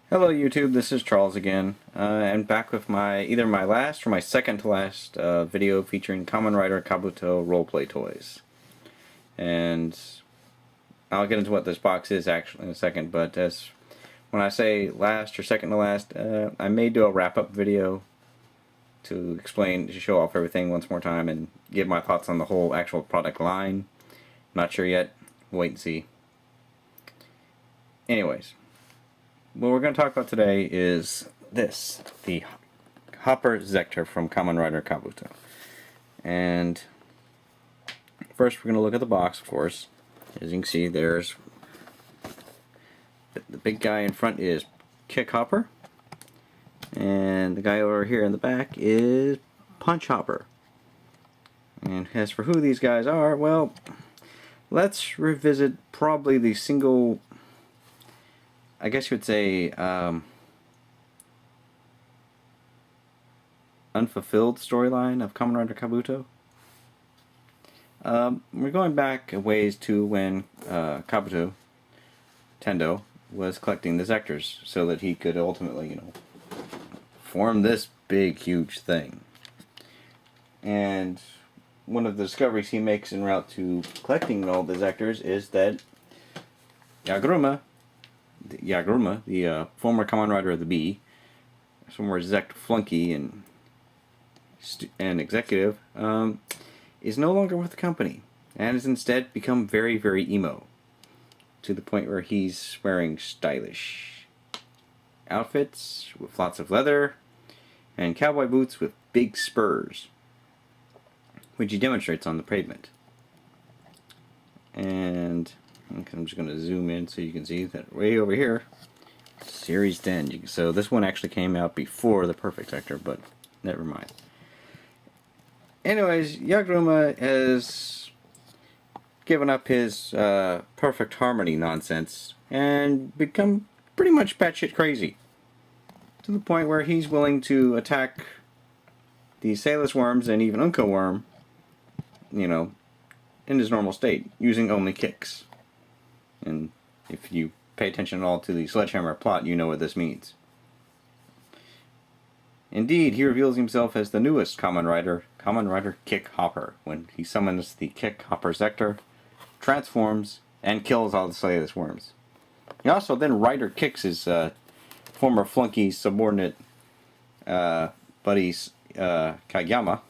Hello YouTube, this is Charles again, and back with either my last or my second to last video featuring Kamen Rider Kabuto roleplay toys. And I'll get into what this box is actually in a second, but when I say last or second to last, I may do a wrap-up video to show off everything once more time and give my thoughts on the whole actual product line. Not sure yet, wait and see. Anyways. What we're going to talk about today is the Hopper Zecter from Kamen Rider Kabuto. And first we're going to look at the box, of course. As you can see, there's the big guy in front is Kick Hopper, and the guy over here in the back is Punch Hopper. And as for who these guys are, well, let's revisit probably the single, I guess you would say, unfulfilled storyline of Kamen Rider Kabuto. We're going back a ways to when Kabuto Tendo was collecting the Zecters so that he could ultimately, form this big, huge thing. And one of the discoveries he makes en route to collecting all the Zecters is that Yagruma, the former Kamen Rider of the Bee, former Zect flunky and executive, is no longer with the company and has instead become very, very emo, to the point where he's wearing stylish outfits with lots of leather and cowboy boots with big spurs, which he demonstrates on the pavement. And I'm just going to zoom in so you can see that way over here, Series 10. So this one actually came out before the Perfect Zecter, but never mind. Anyways, Yagruma has given up his perfect harmony nonsense and become pretty much batshit crazy, to the point where he's willing to attack the Sailus Worms and even Unco Worm, in his normal state, using only kicks. And if you pay attention at all to the Sledgehammer plot, you know what this means. Indeed, he reveals himself as the newest Kamen Rider Kick Hopper, when he summons the Kick Hopper Zecter, transforms, and kills all the Sailus Worms. He also then Rider kicks his former flunky subordinate buddy Kageyama,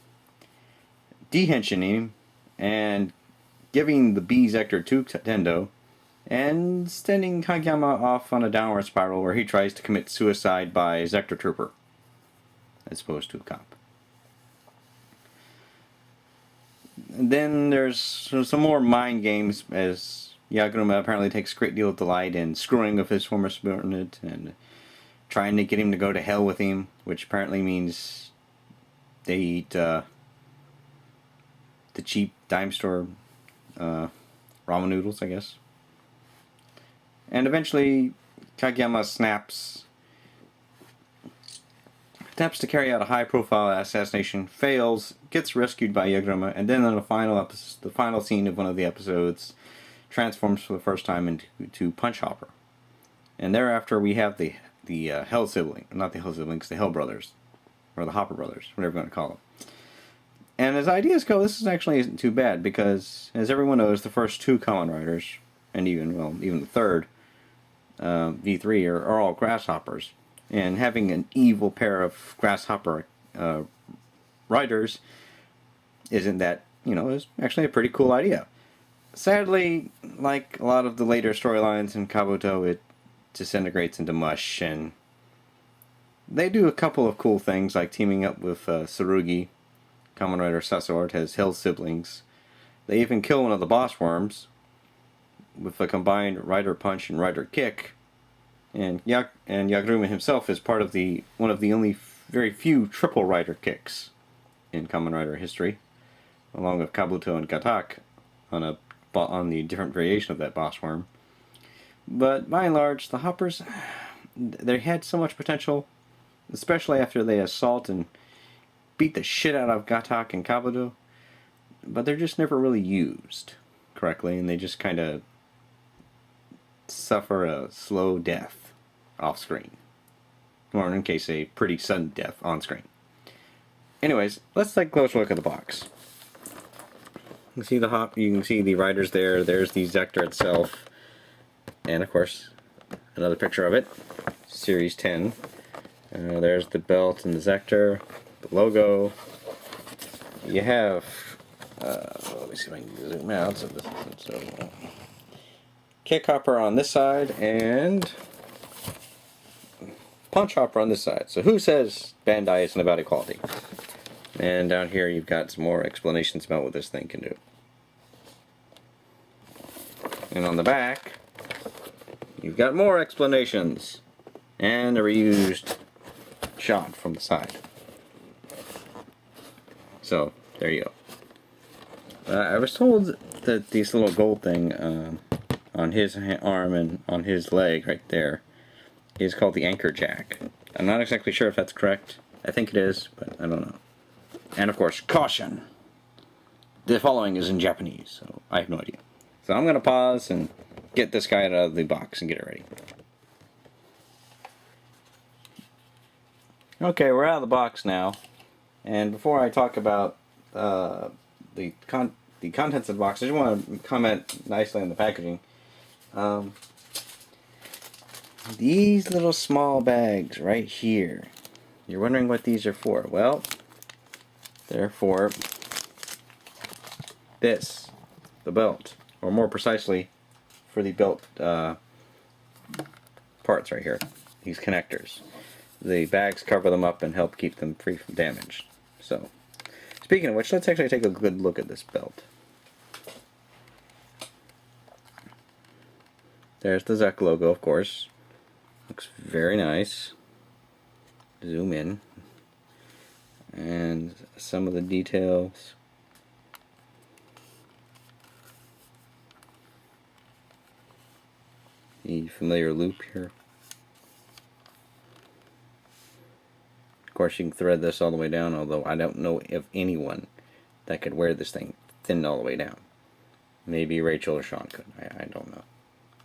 dehensioning him and giving the B Zecter to Tendo, and sending Kageyama off on a downward spiral where he tries to commit suicide by Zecter Trooper, as opposed to a cop. And then there's some more mind games, as Yagruma apparently takes a great deal of delight in screwing with his former subordinate and trying to get him to go to hell with him, which apparently means they eat the cheap dime store ramen noodles, I guess. And eventually, Kageyama attempts to carry out a high-profile assassination, fails, gets rescued by Yagruma, and then in the final scene of one of the episodes, transforms for the first time into Punch Hopper. And thereafter, we have the Hell sibling, not the Hell siblings, the Hell brothers, or the Hopper brothers, whatever you want to call them. And as ideas go, this actually isn't too bad, because as everyone knows, the first two Kamen Riders, and even the third, V3, are all grasshoppers. And having an evil pair of grasshopper riders isn't that, is actually a pretty cool idea. Sadly, like a lot of the later storylines in Kabuto, it disintegrates into mush, and they do a couple of cool things, like teaming up with Tsurugi, Kamen Rider Sasort, as Hell siblings. They even kill one of the boss worms with a combined Rider Punch and Rider Kick. And Yagruma himself is part of one of the only very few triple Rider kicks in Kamen Rider history, along with Kabuto and Gatak on the different variation of that boss worm. But by and large, the Hoppers, they had so much potential, especially after they assault and beat the shit out of Gatak and Kabuto, but they're just never really used correctly, and they just kind of suffer a slow death off screen. or in case a pretty sudden death on screen. Anyways, let's take a closer look at the box. You can see you can see the riders there. There's the Zecter itself, and of course, another picture of it. Series 10. There's the belt and the Zecter, the logo. You have. Let me see if I can zoom out. So kick hopper on this side and punch hopper on this side. So who says Bandai isn't about equality? And down here you've got some more explanations about what this thing can do. And on the back, you've got more explanations. And a reused shot from the side. So, there you go. I was told that this little gold thing on his arm and on his leg right there is called the anchor jack. I'm not exactly sure if that's correct. I think it is, but I don't know. And of course, caution! The following is in Japanese, so I have no idea. So I'm going to pause and get this guy out of the box and get it ready. Okay, we're out of the box now. And before I talk about the contents of the box, I just want to comment nicely on the packaging. These little small bags right here. You're wondering what these are for. Well, they're for this, the belt. Or more precisely, for the belt parts right here. These connectors. The bags cover them up and help keep them free from damage. So, speaking of which, let's actually take a good look at this belt. There's the Zecter logo, of course. Looks very nice. Zoom in. And some of the details. The familiar loop here. Of course, you can thread this all the way down, although I don't know of anyone that could wear this thing thin all the way down. Maybe Rachel or Sean could. I don't know.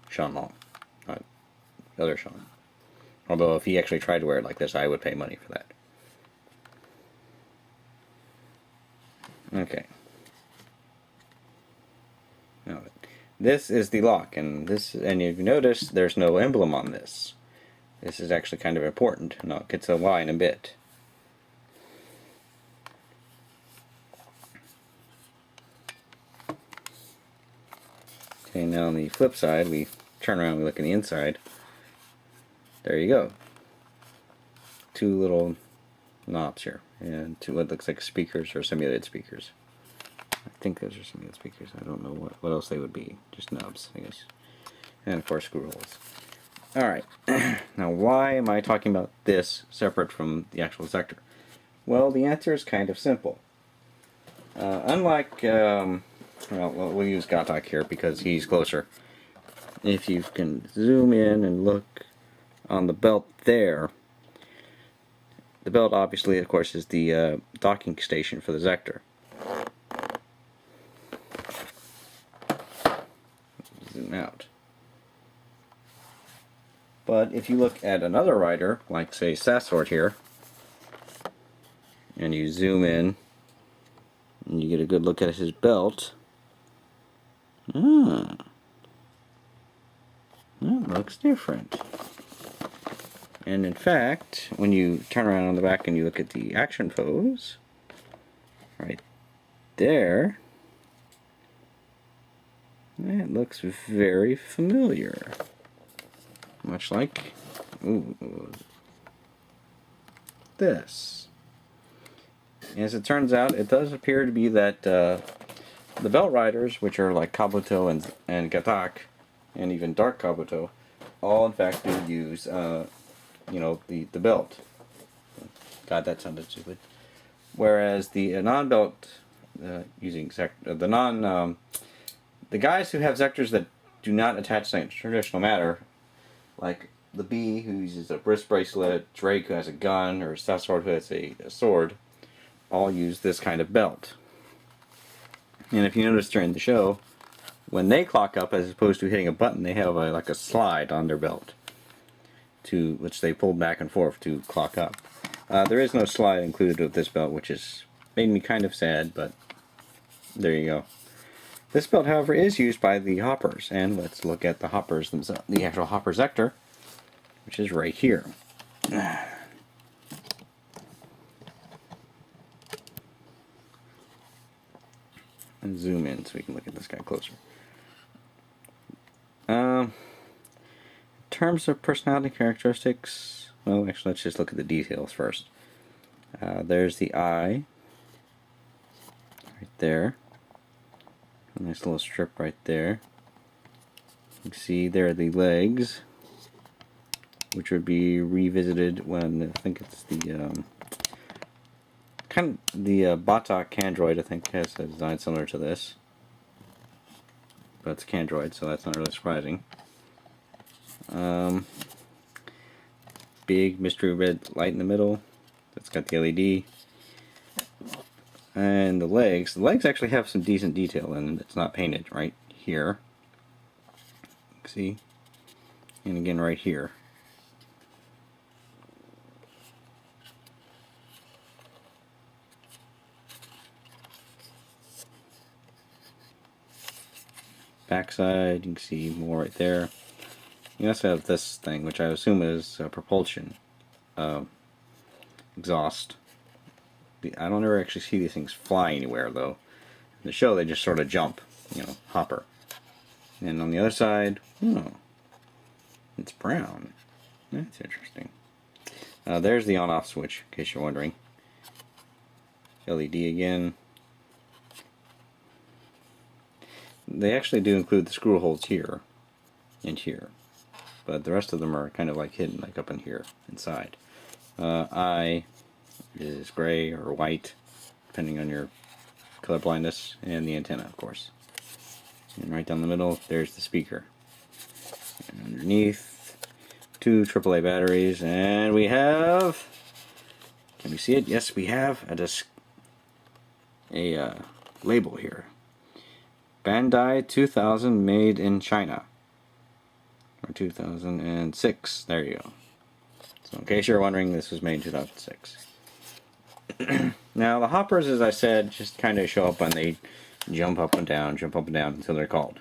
Sean Long. Not the other Sean. Although if he actually tried to wear it like this, I would pay money for that. Okay. Now, this is the lock, and you notice there's no emblem on this. This is actually kind of important, and I'll get to why in a bit. Okay, now on the flip side, we turn around and we look in the inside. There you go. Two little knobs here, and two what looks like speakers or simulated speakers. I think those are simulated speakers. I don't know what else they would be. Just knobs, I guess. And of course, screw holes. Alright, now why am I talking about this separate from the actual Zecter? Well, the answer is kind of simple. Unlike, well, we'll use Gatak here because he's closer. If you can zoom in and look on the belt there, the belt obviously, of course, is the docking station for the Zecter. Zoom out. But if you look at another rider, like say Sassord here, and you zoom in, and you get a good look at his belt, that looks different. And in fact, when you turn around on the back and you look at the action pose, right there, it looks very familiar. Much like this. As it turns out, it does appear to be that the belt riders, which are like Kabuto and Gatak, and even Dark Kabuto, all in fact do use, you know, the belt. God, that sounded stupid. Whereas the non-belt using Zecter, the guys who have Zecters that do not attach to traditional matter, like the Bee, who uses a wrist bracelet, Drake, who has a gun, or Sassord, who has a sword, all use this kind of belt. And if you notice during the show, when they clock up, as opposed to hitting a button, they have like a slide on their belt. which they pulled back and forth to clock up. There is no slide included with this belt, which has made me kind of sad, but there you go. This belt, however, is used by the hoppers, and let's look at the hoppers themselves. The actual hopper Zecter, which is right here. And zoom in so we can look at this guy closer. In terms of personality characteristics, well, actually, let's just look at the details first. There's the eye, right there. A nice little strip right there. You can see there are the legs, which would be revisited when I think it's the Batak Candroid. I think has a design similar to this, but it's a Candroid, so that's not really surprising. Big mystery red light in the middle. That's got the LED. And the legs actually have some decent detail, and it's not painted right here. See? And again right here. Backside, you can see more right there. You also have this thing, which I assume is propulsion exhaust. I don't ever actually see these things fly anywhere, though. In the show, they just sort of jump, you know, hopper. And on the other side, oh, it's brown. That's interesting. There's the on-off switch, in case you're wondering. LED again. They actually do include the screw holes here and here, but the rest of them are kind of like hidden, like up in here inside. Eye is gray or white, depending on your color blindness, and the antenna, of course. And right down the middle, there's the speaker. And underneath, 2 AAA batteries, and we have, can we see it? Yes, we have a label here. Bandai 2000, made in China. Or 2006, there you go. So in case you're wondering, this was made in 2006. Now the hoppers, as I said, just kind of show up when they jump up and down until they're called.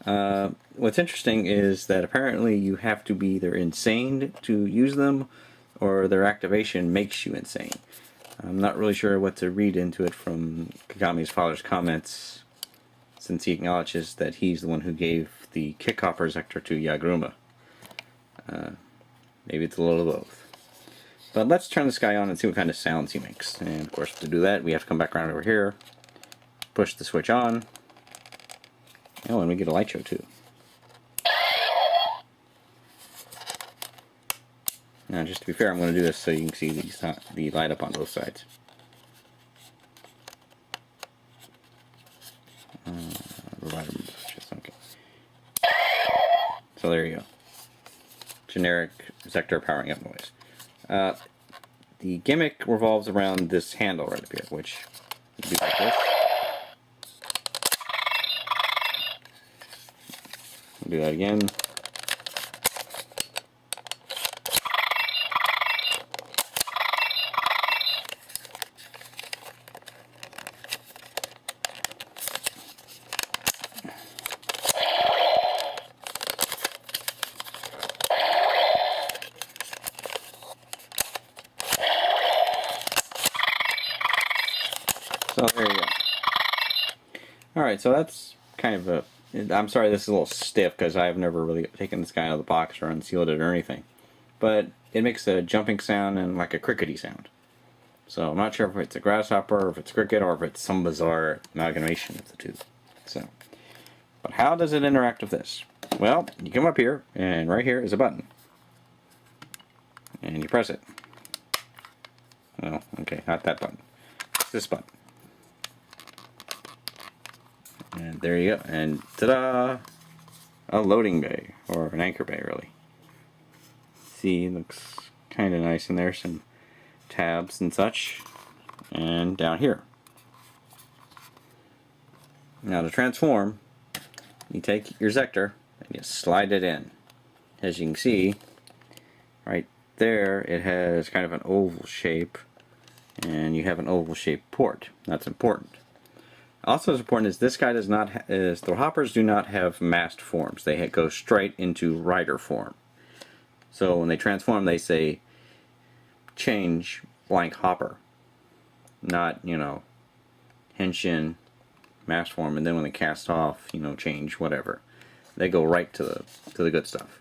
What's interesting is that apparently you have to be either insane to use them, or their activation makes you insane. I'm not really sure what to read into it from Kagami's father's comments, since he acknowledges that he's the one who gave the kick hopper Zecter to Yagruma. Maybe it's a little of both. But let's turn this guy on and see what kind of sounds he makes. And of course, to do that, we have to come back around over here, push the switch on. Oh, and we get a light show too. Now, just to be fair, I'm going to do this so you can see the light up on both sides. Okay. So there you go. Generic Zecter powering up noise. The gimmick revolves around this handle right up here, which would be like this. We'll do that again. So there you go. Alright, so that's kind of a... I'm sorry this is a little stiff because I've never really taken this guy out of the box or unsealed it or anything. But it makes a jumping sound and like a crickety sound. So I'm not sure if it's a grasshopper, or if it's cricket, or if it's some bizarre amalgamation of the two. So, but how does it interact with this? Well, you come up here, and right here is a button. And you press it. Well, okay, not that button. It's this button. And there you go. And ta-da! A loading bay, or an anchor bay, really. See, it looks kind of nice in there. Some tabs and such. And down here. Now to transform, you take your Zecter and you slide it in. as you can see, right there, it has kind of an oval shape, and you have an oval shaped port. That's important. Also as important is this guy does not, the hoppers do not have masked forms. They go straight into rider form. So when they transform, they say change blank hopper, not, you know, henshin masked form, and then when they cast off, you know, change whatever. They go right to the good stuff,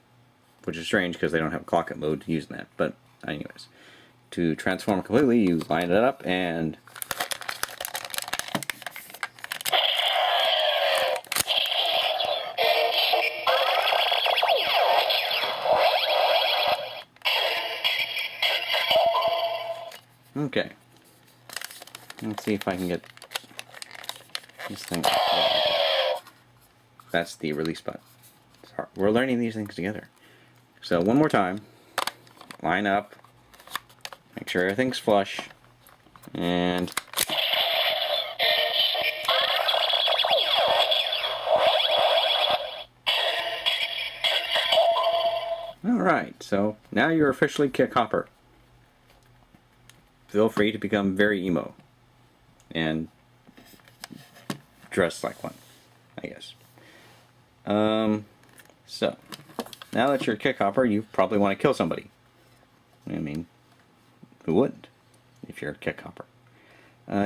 which is strange because they don't have clock it mode using that. But anyways, to transform completely, you line it up and okay. Let's see if I can get this thing. That's the release button. We're learning these things together. So one more time. Line up. Make sure everything's flush. And alright, so now you're officially Kick Hopper. Feel free to become very emo. And dress like one, I guess. So, now that you're a Kick Hopper, you probably want to kill somebody. I mean, who wouldn't, if you're a Kick Hopper?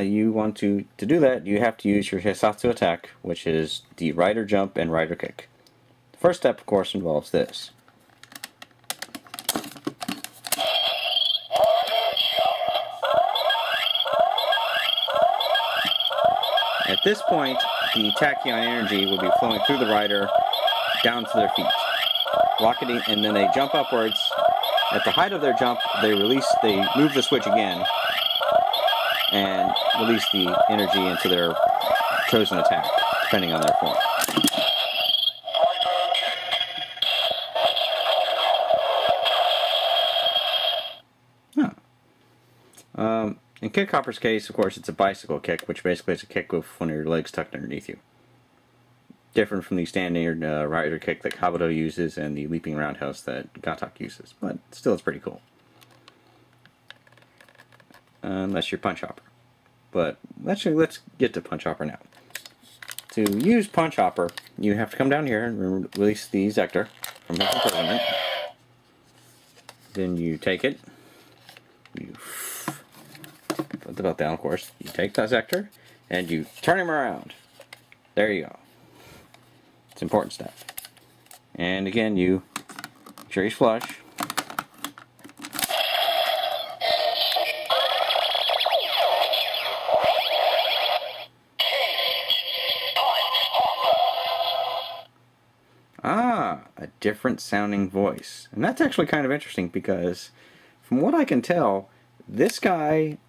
You want to do that, you have to use your Hisatsu attack, which is the Rider Jump and Rider Kick. The first step, of course, involves this. At this point, the tachyon energy will be flowing through the rider down to their feet, rocketing, and then they jump upwards. At the height of their jump, they move the switch again, and release the energy into their chosen attack, depending on their form. In Kick Hopper's case, of course, it's a bicycle kick, which basically is a kick with one of your legs tucked underneath you. Different from the standard rider kick that Kabuto uses and the leaping roundhouse that Gatak uses, but still it's pretty cool. Unless you're Punch Hopper. But let's get to Punch Hopper now. To use Punch Hopper, you have to come down here and release the Zecter from his imprisonment. Then you take it. You put the belt down, of course. You take that Zecter and you turn him around. There you go. It's important stuff. And again, you make sure he's flush. A different sounding voice. And that's actually kind of interesting because from what I can tell, this guy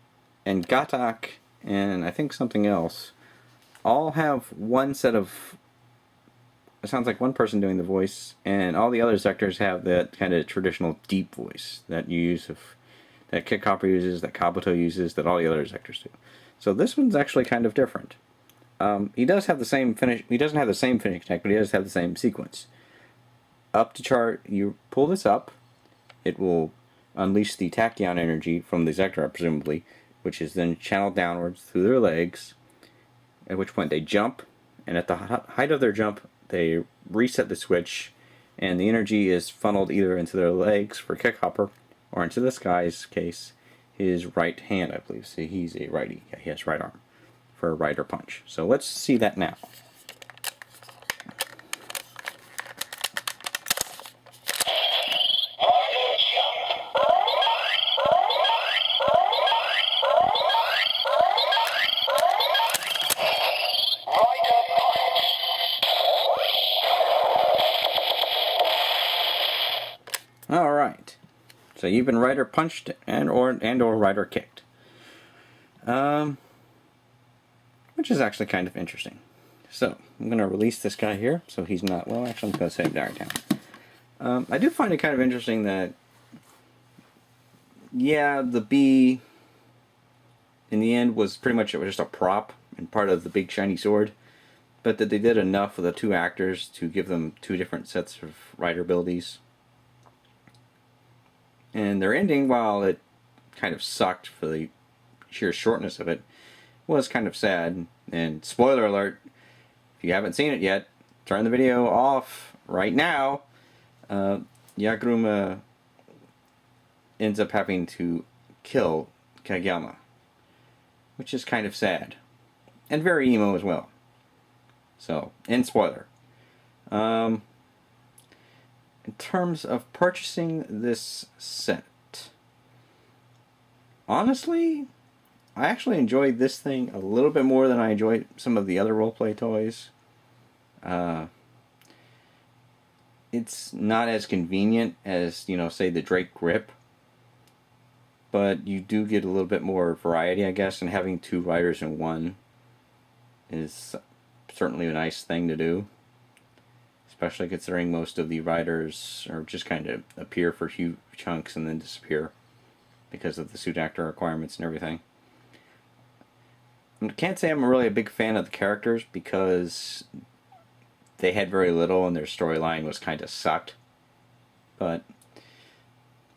and Gatak and I think something else all have one set of, it sounds like one person doing the voice, and all the other Zecters have that kind of traditional deep voice that you use, that Kick Hopper uses, that Kabuto uses, that all the other Zecters do. So this one's actually kind of different. He does have the same finish. He doesn't have the same finish attack, but he does have the same sequence. Up to chart, you pull this up, it will unleash the tachyon energy from the Zecter, presumably, which is then channeled downwards through their legs, at which point they jump, and at the height of their jump, they reset the switch, and the energy is funneled either into their legs for Kick Hopper, or into this guy's case, his right hand, I believe. See, he's a righty. Yeah, he has right arm for a Rider Punch. So let's see that now. Alright, so you've been Rider punched and or Rider kicked. Which is actually kind of interesting. So, I'm going to release this guy here, so he's not, well actually I'm going to set him down. I do find it kind of interesting that, yeah, the bee in the end was pretty much, it was just a prop and part of the big shiny sword, but that they did enough with the two actors to give them two different sets of rider abilities. And their ending, while it kind of sucked for the sheer shortness of it, was kind of sad. And spoiler alert, if you haven't seen it yet, turn the video off right now. Yagruma ends up having to kill Kageyama, which is kind of sad. And very emo as well. So, end spoiler. In terms of purchasing this set, honestly, I actually enjoyed this thing a little bit more than I enjoyed some of the other roleplay toys. It's not as convenient as, you know, say the Drake Grip, but you do get a little bit more variety, I guess, and having two riders in one is certainly a nice thing to do, especially considering most of the riders are just kind of appear for a few chunks and then disappear because of the suit actor requirements and everything. I can't say I'm really a big fan of the characters because they had very little and their storyline was kind of sucked. But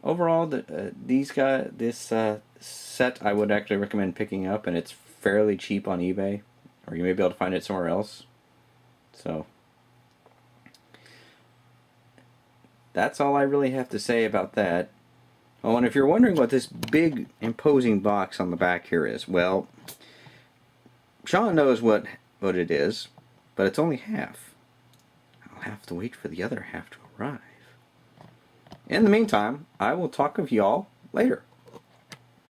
overall, this set I would actually recommend picking up, and it's fairly cheap on eBay, or you may be able to find it somewhere else. So that's all I really have to say about that. Oh, and if you're wondering what this big imposing box on the back here is, well, Sean knows what it is, but it's only half. I'll have to wait for the other half to arrive. In the meantime, I will talk with y'all later.